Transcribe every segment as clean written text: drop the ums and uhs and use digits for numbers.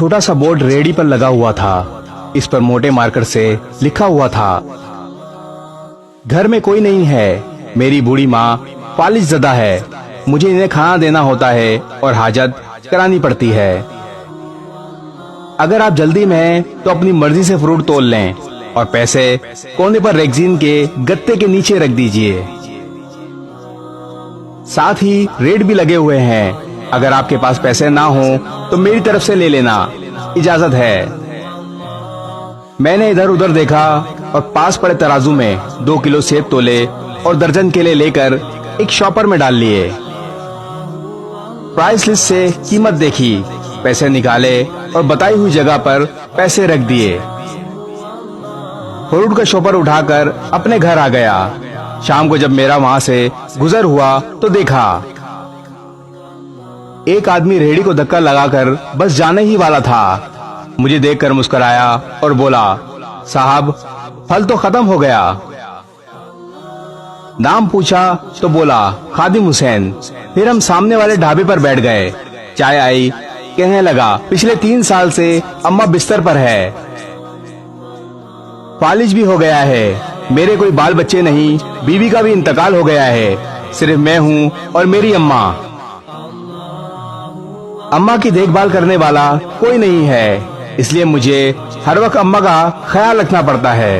छोटा सा board ready पर लगा हुआ था। इस पर मोटे मार्कर से लिखा हुआ था, घर में कोई नहीं है, मेरी बूढ़ी माँ फालिज ज़दा है, मुझे इन्हें खाना देना होता है और हाजत करानी पड़ती है। अगर आप जल्दी में हैं तो अपनी मर्जी से फ्रूट तोल लें और पैसे कोने पर रेगजीन के गत्ते के नीचे रख दीजिए। साथ ही रेट भी लगे हुए हैं। अगर आपके पास पैसे ना हो तो मेरी तरफ से ले लेना, इजाजत है। मैंने इधर उधर देखा और पास पड़े तराजू में 2 किलो सेब तोले और दर्जन केले लेकर एक शॉपर में डाल लिए। प्राइस लिस्ट से कीमत देखी, पैसे निकाले और बताई हुई जगह पर पैसे रख दिए। फ्रूट का शॉपर उठाकर अपने घर आ गया। शाम को जब मेरा वहां से गुजर हुआ तो देखा एक आदमी रेहड़ी को धक्का लगाकर बस जाने ही वाला था। मुझे देखकर मुस्कुराया और बोला, साहब फल तो खत्म हो गया। नाम पूछा तो बोला, खादिम हुसैन। फिर हम सामने वाले ढाबे पर बैठ गए। चाय आई, कहने लगा, पिछले 3 साल से अम्मा बिस्तर पर है, फालिज भी हो गया है, मेरे कोई बाल बच्चे नहीं, बीवी का भी इंतकाल हो गया है, सिर्फ मैं हूँ और मेरी अम्मा। अम्मा की देखभाल करने वाला कोई नहीं है, इसलिए मुझे हर वक्त अम्मा का ख्याल रखना पड़ता है।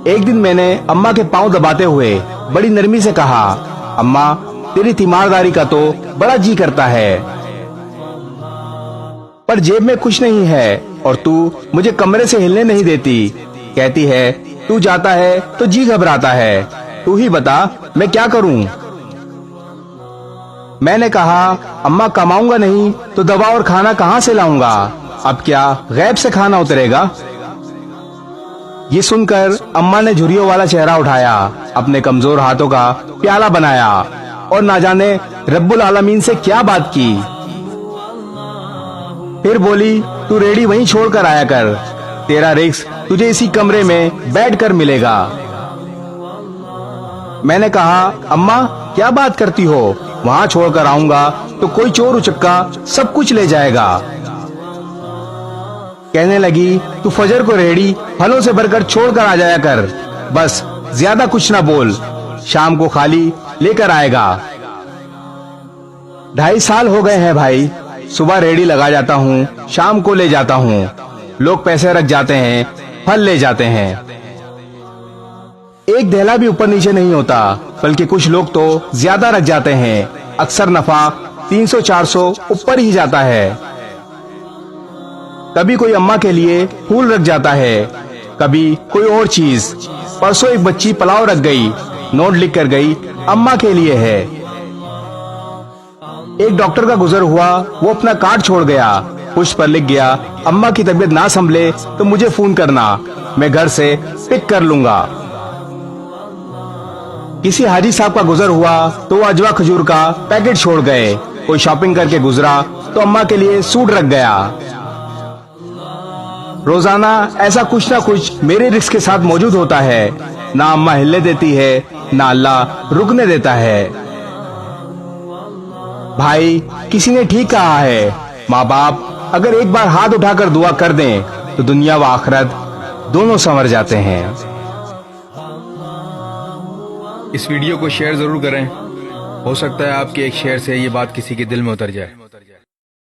एक दिन मैंने अम्मा के पांव दबाते हुए बड़ी नरमी से कहा, अम्मा तेरी तीमारदारी का तो बड़ा जी करता है, पर जेब में कुछ नहीं है और तू मुझे कमरे से हिलने नहीं देती। कहती है तू जाता है तो जी घबराता है, तू ही बता मैं क्या करूं। मैंने कहा, अम्मा कमाऊंगा नहीं तो दवा और खाना कहाँ से लाऊंगा, अब क्या गैब से खाना उतरेगा। ये सुनकर अम्मा ने झुर्रियों वाला चेहरा उठाया, अपने कमजोर हाथों का प्याला बनाया और ना जाने रब्बुल आलमीन से क्या बात की। फिर बोली, तू रेडी वहीं छोड़कर आया कर, तेरा रिस्क तुझे इसी कमरे में बैठकर मिलेगा। मैंने कहा, अम्मा क्या बात करती हो, वहाँ छोड़कर आऊंगा तो कोई चोर उचक्का सब कुछ ले जाएगा। कहने लगी, तू फजर को रेहड़ी फलों से भरकर छोड़कर आ जाया कर, बस ज्यादा कुछ ना बोल, शाम को खाली लेकर आएगा। 2.5 साल हो गए हैं भाई, सुबह रेहड़ी लगा जाता हूँ, शाम को ले जाता हूँ, लोग पैसे रख जाते हैं, फल ले जाते हैं, एक धेला भी ऊपर नीचे नहीं होता, बल्कि कुछ लोग तो ज्यादा रख जाते हैं। अक्सर नफा 300-400 ऊपर ही जाता है। कभी कोई अम्मा के लिए फूल रख जाता है, कभी कोई और चीज। परसों एक बच्ची पुलाव रख गई, नोट लिख कर गई, अम्मा के लिए है। एक डॉक्टर का गुजर हुआ, वो अपना कार्ड छोड़ गया, पुष्प पर लिख गया, अम्मा की तबीयत ना संभले तो मुझे फोन करना, मैं घर से पिक कर लूंगा। किसी हाजी साहब का गुजर हुआ तो वो अजवा खजूर का पैकेट छोड़ गए। कोई शॉपिंग करके गुजरा तो अम्मा के लिए सूट रख गया। रोजाना ऐसा कुछ ना कुछ मेरे रिस्क के साथ मौजूद होता है, ना अम्मा हिलने देती है, ना अल्लाह रुकने देता है। भाई किसी ने ठीक कहा है, माँ बाप अगर एक बार हाथ उठाकर दुआ कर दें तो दुनिया व आखिरत दोनों संवर जाते हैं। इस वीडियो को शेयर जरूर करें, हो सकता है आपके एक शेयर से ये बात किसी के दिल में उतर जाए।